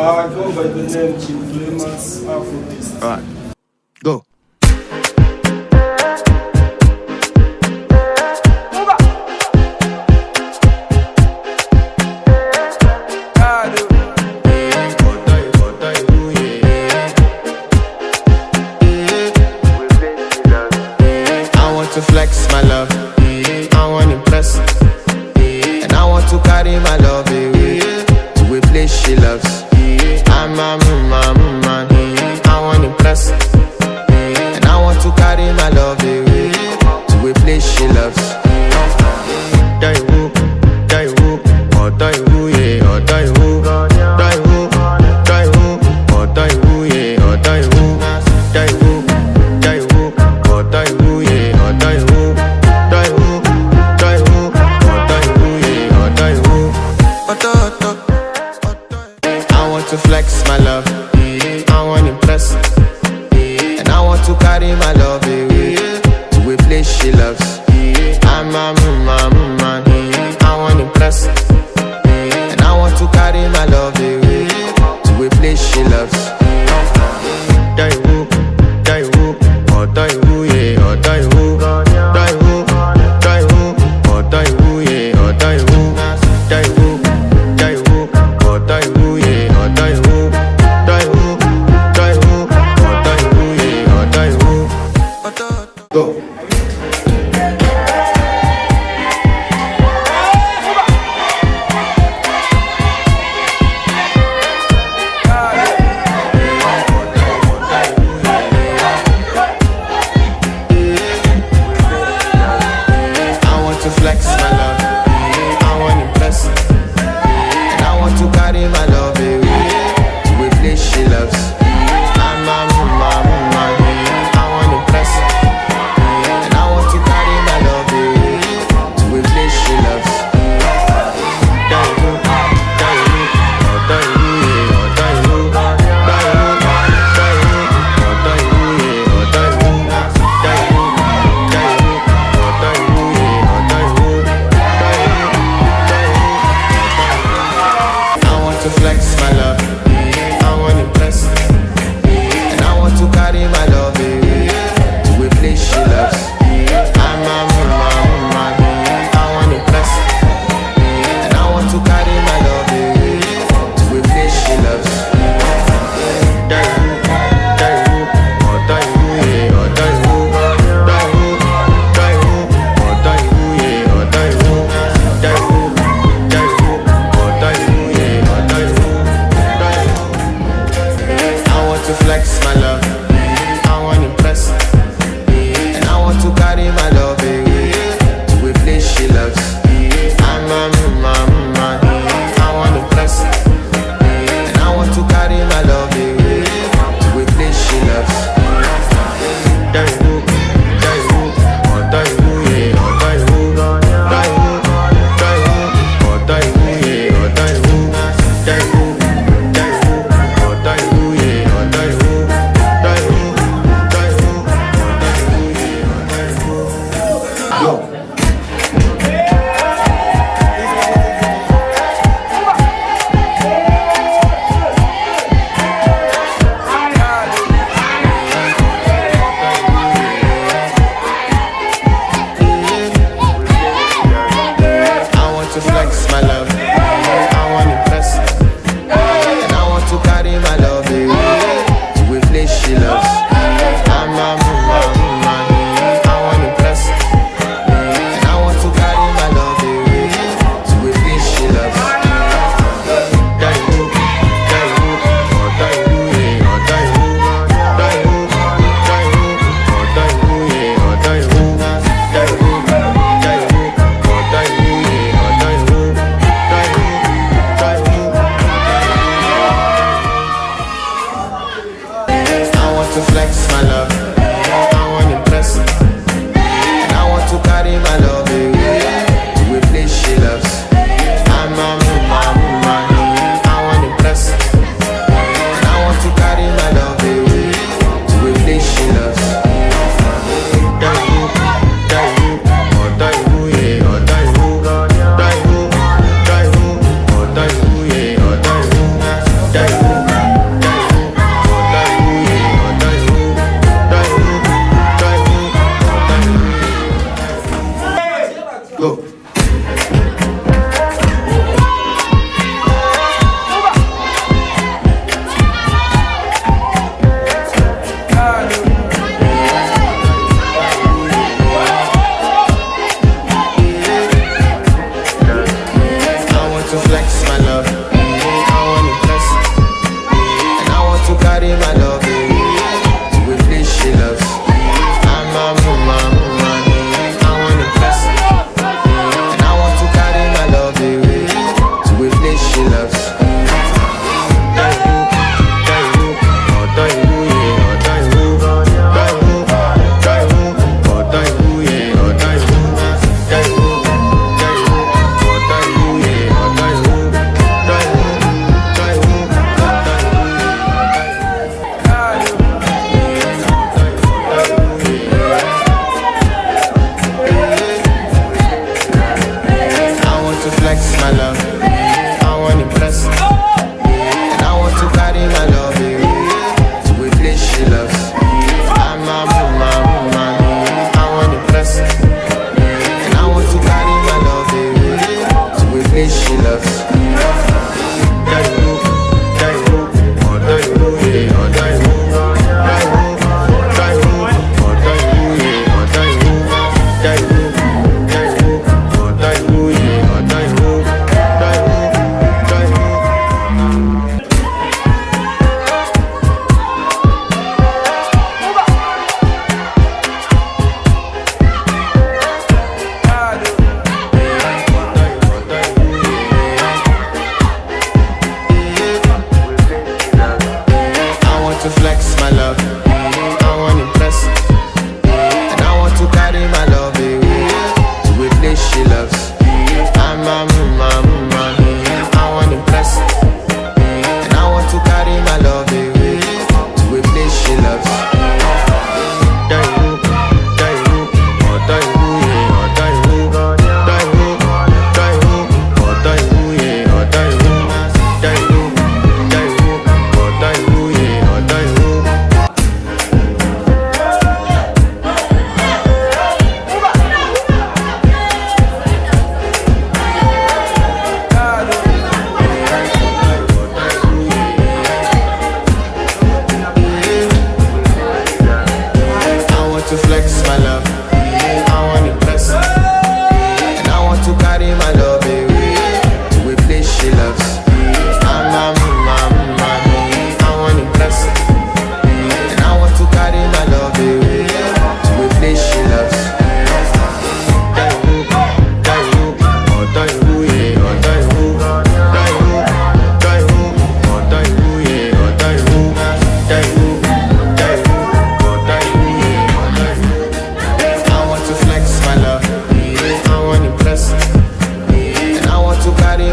I go by the name Chief Famous Afrobeast. Alright, go. I want to flex my love, I want to impress, and I want to carry my love away to a place she loves. I'm a man, I want to impress, and I want to carry my love away to a place she loves. Die who, or die who, yeah, or die who, die who, or die who, yeah, or die who, die who, or die who, yeah, or die who, or die who, yeah, or die who. I want to flex my love, I want to impress, and I want to carry my love away to a place she loves. I'm a man, I want to impress, and I want to carry my love away to a place she loves. Die who, or die who, yeah, or die who, or die who, yeah, or die who, or die who, yeah, or die who, or die who, yeah, or die who.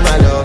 my love.